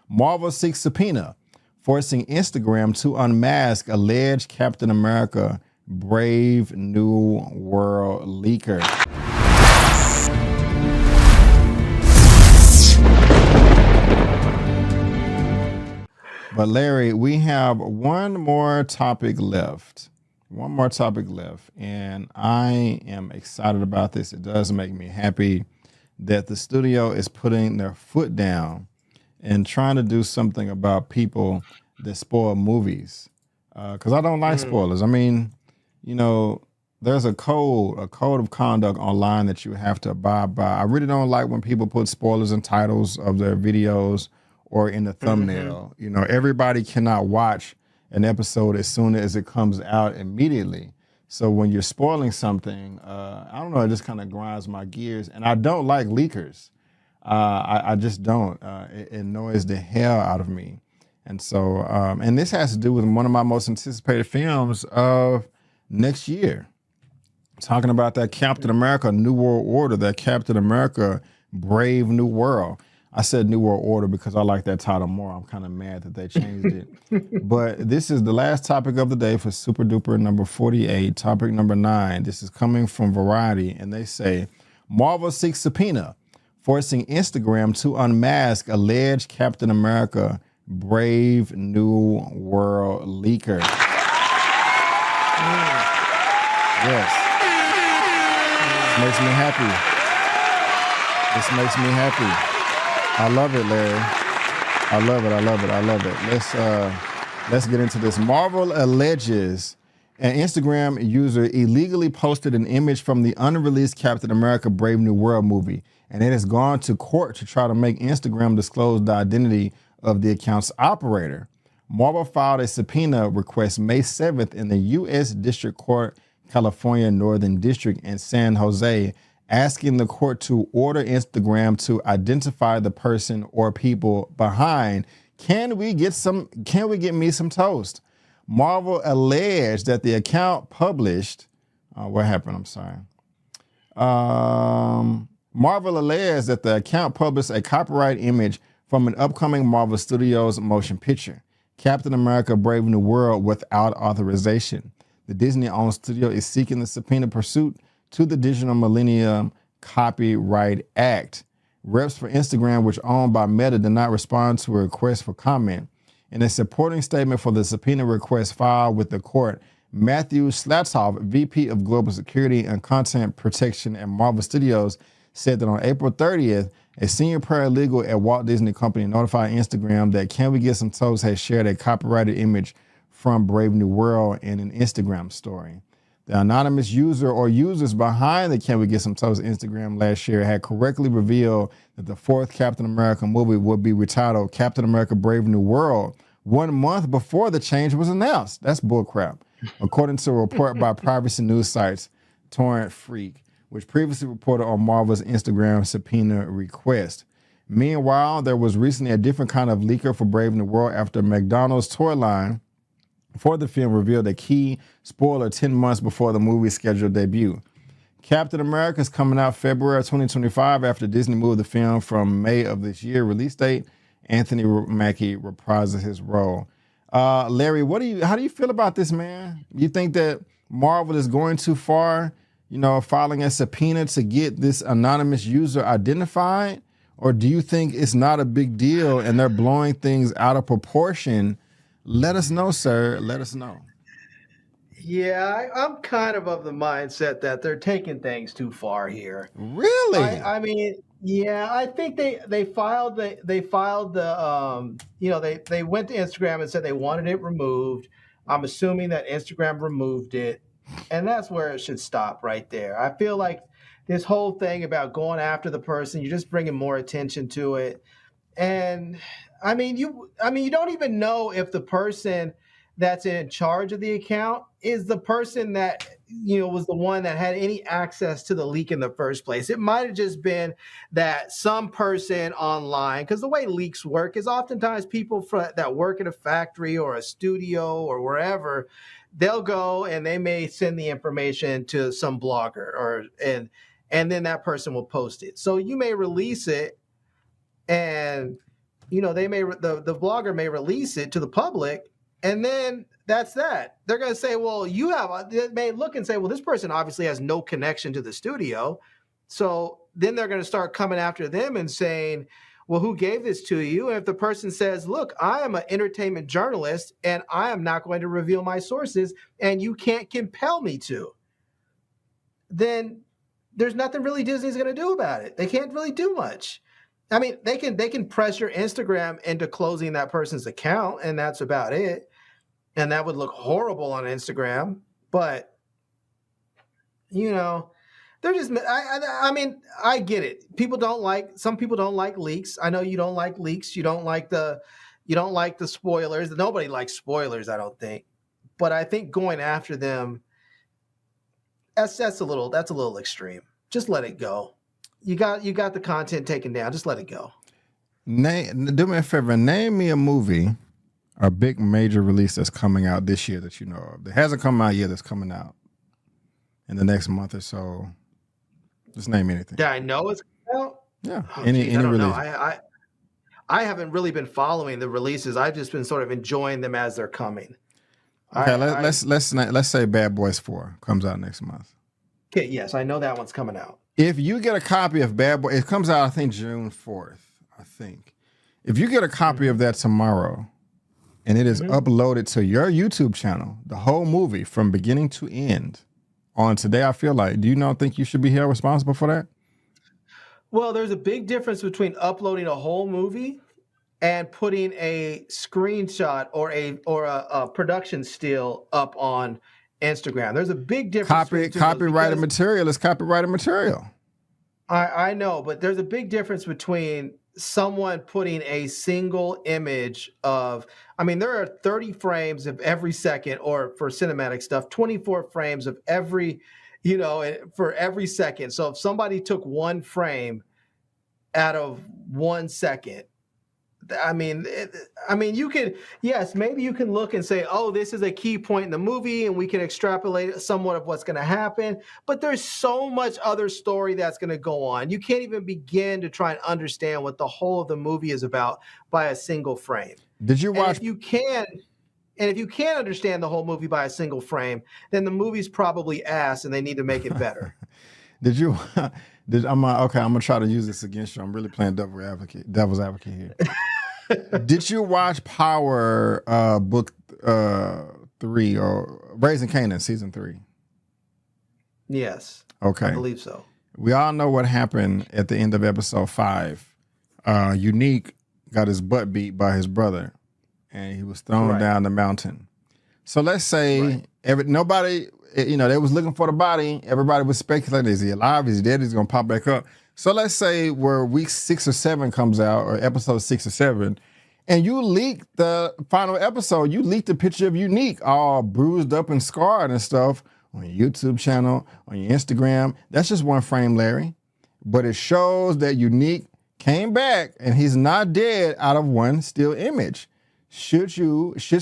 Marvel seeks subpoena, forcing Instagram to unmask alleged Captain America Brave New World leaker. But Larry, we have one more topic left. One more topic left. And I am excited about this. It does make me happy that the studio is putting their foot down and trying to do something about people that spoil movies. Because I don't like spoilers. I mean, you know, there's a code of conduct online that you have to abide by. I really don't like when people put spoilers in titles of their videos or in the thumbnail. You know, everybody cannot watch an episode as soon as it comes out immediately. So when you're spoiling something, I don't know, it just kind of grinds my gears. And I don't like leakers. I just don't. It annoys the hell out of me. And so, and this has to do with one of my most anticipated films of next year. Talking about that Captain America New World Order, that Captain America Brave New World. I said New World Order because I like that title more. I'm kind of mad that they changed it. But this is the last topic of the day for Super Duper number 48. Topic number 9. This is coming from Variety, and they say, Marvel seeks subpoena, forcing Instagram to unmask alleged Captain America Brave New World leaker. Yes. This makes me happy. This makes me happy. I love it, Larry. I love it. I love it. I love it. Let's get into this. Marvel alleges an Instagram user illegally posted an image from the unreleased Captain America Brave New World movie, and it has gone to court to try to make Instagram disclose the identity of the account's operator. Marvel filed a subpoena request May 7th in the U.S. District Court, California Northern District in San Jose, asking the court to order Instagram to identify the person or people behind. Can we get me some toast? Marvel alleged that the account published, what happened? I'm sorry. Marvel alleged that the account published a copyright image from an upcoming Marvel Studios motion picture, Captain America Brave New World, without authorization. The Disney-owned studio is seeking the subpoena pursuant to the Digital Millennium Copyright Act. Reps for Instagram, which owned by Meta, did not respond to a request for comment. In a supporting statement for the subpoena request filed with the court, Matthew Slatov, VP of Global Security and Content Protection at Marvel Studios, said that on April 30th, a senior paralegal at Walt Disney Company notified Instagram that Can We Get Some Toast had shared a copyrighted image from Brave New World in an Instagram story. The anonymous user or users behind the Can We Get Some Toast Instagram last year had correctly revealed that the fourth Captain America movie would be retitled Captain America Brave New World 1 month before the change was announced. That's bullcrap, according to a report by privacy news sites Torrent Freak, which previously reported on Marvel's Instagram subpoena request. Meanwhile, there was recently a different kind of leaker for Brave New World after McDonald's toy line for the film revealed a key spoiler 10 months before the movie's scheduled debut. Captain America is coming out February 2025 after Disney moved the film from May of this year. Release date, Anthony Mackie reprises his role. Larry, how do you feel about this, man? You think that Marvel is going too far, filing a subpoena to get this anonymous user identified? Or do you think it's not a big deal and they're blowing things out of proportion? Let us know, sir. Let us know. Yeah, I'm kind of the mindset that they're taking things too far here. Really? I mean, yeah, I think they filed the they went to Instagram and said they wanted it removed. I'm assuming that Instagram removed it, and that's where it should stop right there. I feel like this whole thing about going after the person, you're just bringing more attention to it. And you don't even know if the person that's in charge of the account is the person that, was the one that had any access to the leak in the first place. It might have just been that some person online, because the way leaks work is oftentimes people that work at a factory or a studio or wherever, they'll go and they may send the information to some blogger and then that person will post it. So you may release it and the blogger may release it to the public, and then that's that. They're going to say, well, they may look and say, well, this person obviously has no connection to the studio. So then they're going to start coming after them and saying, well, who gave this to you? And if the person says, look, I am an entertainment journalist and I am not going to reveal my sources and you can't compel me to, then there's nothing really Disney's going to do about it. They can't really do much. I mean, they can pressure Instagram into closing that person's account, and that's about it. And that would look horrible on Instagram. But they're just. I mean, I get it. Some people don't like leaks. I know you don't like leaks. You don't like the spoilers. Nobody likes spoilers, I don't think. But I think going after them, that's a little extreme. Just let it go. You got the content taken down. Just let it go. Do me a favor. Name me a movie, a big major release that's coming out this year that you know of. That hasn't come out yet. That's coming out in the next month or so. Just name anything. Yeah, I know it's coming out. Yeah, any release. Know. I haven't really been following the releases. I've just been sort of enjoying them as they're coming. Okay, let's say Bad Boys 4 comes out next month. Okay, yes, I know that one's coming out. If you get a copy of Bad Boys, it comes out, I think, June 4th, I think. If you get a copy of that tomorrow and it is uploaded to your YouTube channel, the whole movie from beginning to end on Today I Feel Like, do you not think you should be held responsible for that? Well, there's a big difference between uploading a whole movie and putting a screenshot or a production still up on Instagram. There's a big difference. Copyrighted material is copyrighted material. I know, but there's a big difference between someone putting a single image of, there are 30 frames of every second, or for cinematic stuff, 24 frames of every, for every second. So if somebody took one frame out of 1 second, you could, yes, maybe you can look and say, oh, this is a key point in the movie and we can extrapolate somewhat of what's going to happen. But there's so much other story that's going to go on. You can't even begin to try and understand what the whole of the movie is about by a single frame. Did you watch? If you can't understand the whole movie by a single frame, then the movie's probably ass and they need to make it better. I'm gonna try to use this against you. I'm really playing devil's advocate here. Did you watch Power book 3 or Raising Kanan season 3? Yes. Okay. I believe so. We all know what happened at the end of episode 5. Unique got his butt beat by his brother, and he was thrown down the mountain. So let's say nobody. They was looking for the body. Everybody was speculating, is he alive? Is he dead? Is he going to pop back up? So let's say where week 6 or 7 comes out, or episode 6 or 7, and you leak the final episode, you leaked the picture of Unique all bruised up and scarred and stuff on your YouTube channel, on your Instagram. That's just one frame, Larry. But it shows that Unique came back and he's not dead out of one still image. Should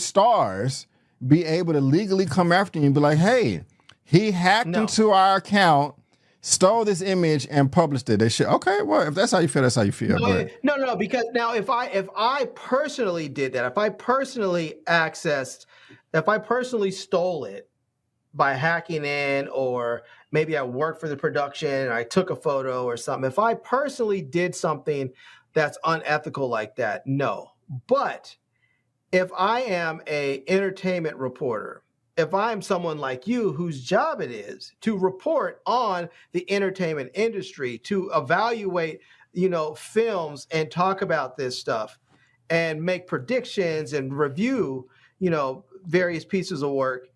stars be able to legally come after you and be like, hey, he hacked into our account, stole this image, and published it? They should. Okay, well, if that's how you feel, that's how you feel. No, because now if I personally did that, if I personally stole it by hacking in, or maybe I worked for the production and I took a photo or something, if I personally did something that's unethical like that, no. But if I am an entertainment reporter, if I'm someone like you whose job it is to report on the entertainment industry, to evaluate, films and talk about this stuff and make predictions and review, various pieces of work.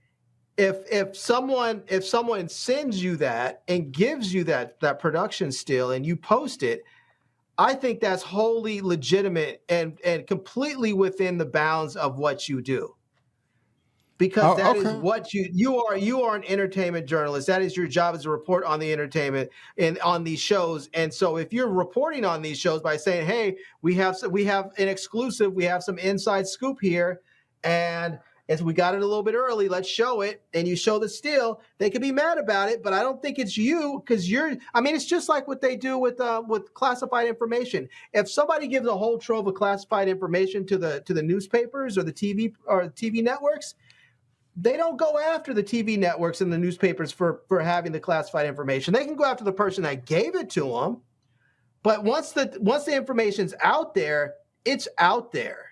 If someone sends you that and gives you that production still and you post it, I think that's wholly legitimate and completely within the bounds of what you do. Because that is what you are an entertainment journalist. That is your job, is to report on the entertainment and on these shows. And so if you're reporting on these shows by saying, hey, we have an exclusive, we have some inside scoop here, and As we got it a little bit early, let's show it, and you show the steal, they could be mad about it, but I don't think it's you because it's just like what they do with classified information. If somebody gives a whole trove of classified information to the newspapers or the TV networks, they don't go after the TV networks and the newspapers for having the classified information. They can go after the person that gave it to them, but once the information's out there, it's out there.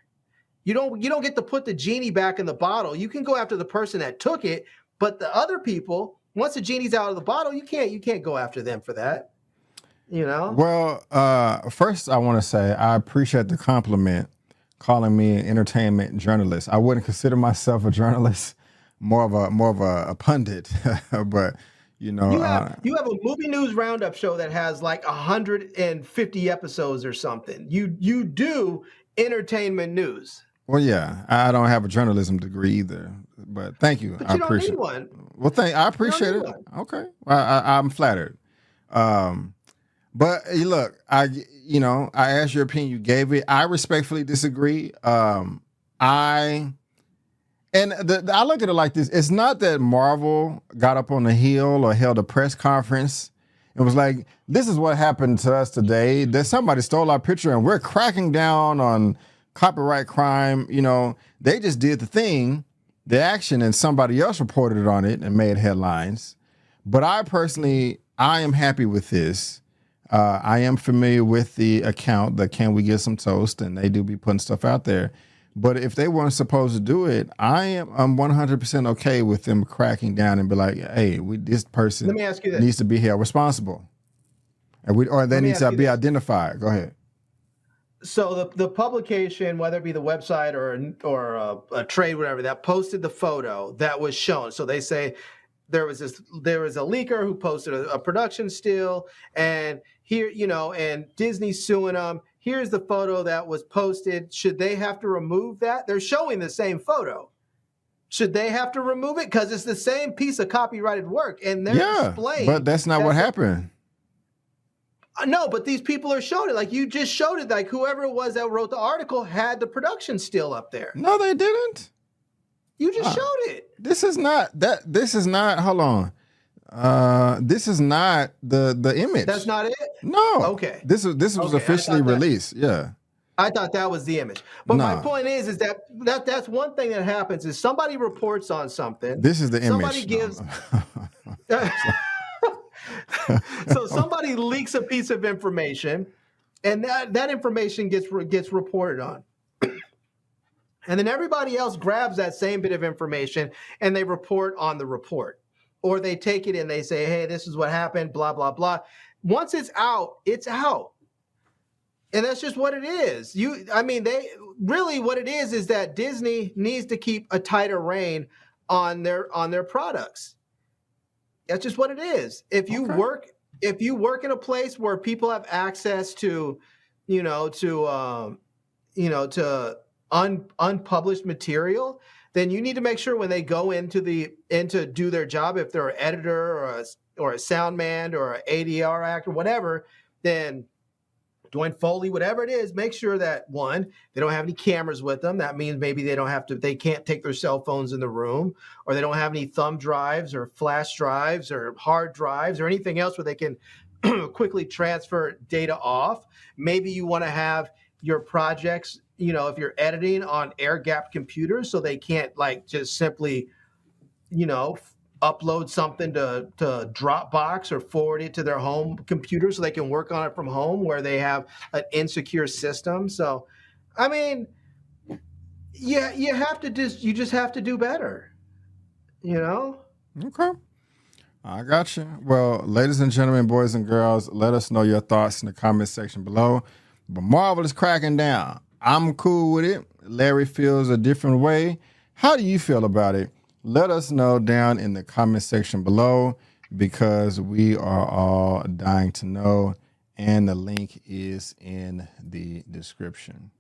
You don't get to put the genie back in the bottle. You can go after the person that took it, but the other people, once the genie's out of the bottle, you can't go after them for that. Well, first I want to say I appreciate the compliment, calling me an entertainment journalist. I wouldn't consider myself a journalist, more of a pundit, but you have a movie news roundup show that has like 150 episodes or something. You do entertainment news. Well, yeah, I don't have a journalism degree either, but thank you. But you don't need one. Well, I appreciate it. Okay, I'm flattered. But look, I asked your opinion, you gave it. I respectfully disagree. I look at it like this. It's not that Marvel got up on the hill or held a press conference. It was like, this is what happened to us today. That somebody stole our picture and we're cracking down on copyright crime. They just did the action, and somebody else reported on it and made headlines. But I am happy with this. I am familiar with the account, the Can We Get Some Toast, and they do be putting stuff out there. But if they weren't supposed to do it, I'm 100% okay with them cracking down and be like, hey, this person Let me ask you this. needs to be held responsible. Or they need to be identified. Go ahead. So the publication, whether it be the website or a trade, whatever, that posted the photo that was shown. So they say there was a leaker who posted a production still, and here, and Disney's suing them. Here's the photo that was posted. Should they have to remove that? They're showing the same photo. Should they have to remove it? Because it's the same piece of copyrighted work, and they're displaying. But that's not what happened. No, but these people are showing it. Like you just showed it. Like whoever it was that wrote the article had the production still up there. No, they didn't. You just showed it. This is not. Hold on. This is not the image. That's not it? No. Okay. This was officially released. Yeah. I thought that was the image. But my point is that's one thing that happens is somebody reports on something. This is the image. Somebody gives So somebody leaks a piece of information, and that information gets reported on. And then everybody else grabs that same bit of information and they report on the report. Or they take it and they say, hey, this is what happened, blah, blah, blah. Once it's out, it's out. And that's just what it is. What it is that Disney needs to keep a tighter rein on their products. That's just what it is. If you work in a place where people have access to unpublished material, then you need to make sure when they go into do their job, if they're an editor or a sound man or an ADR actor, whatever, then doing Foley, whatever it is, make sure that one, they don't have any cameras with them. That means maybe they can't take their cell phones in the room, or they don't have any thumb drives or flash drives or hard drives or anything else where they can quickly transfer data off. Maybe you want to have your projects, if you're editing on air-gapped computers, so they can't just simply, upload something to Dropbox or forward it to their home computer so they can work on it from home where they have an insecure system. So, you just have to do better, Okay. I got you. Well, ladies and gentlemen, boys and girls, let us know your thoughts in the comment section below. But Marvel is cracking down. I'm cool with it. Larry feels a different way. How do you feel about it? Let us know down in the comment section below, because we are all dying to know, and the link is in the description.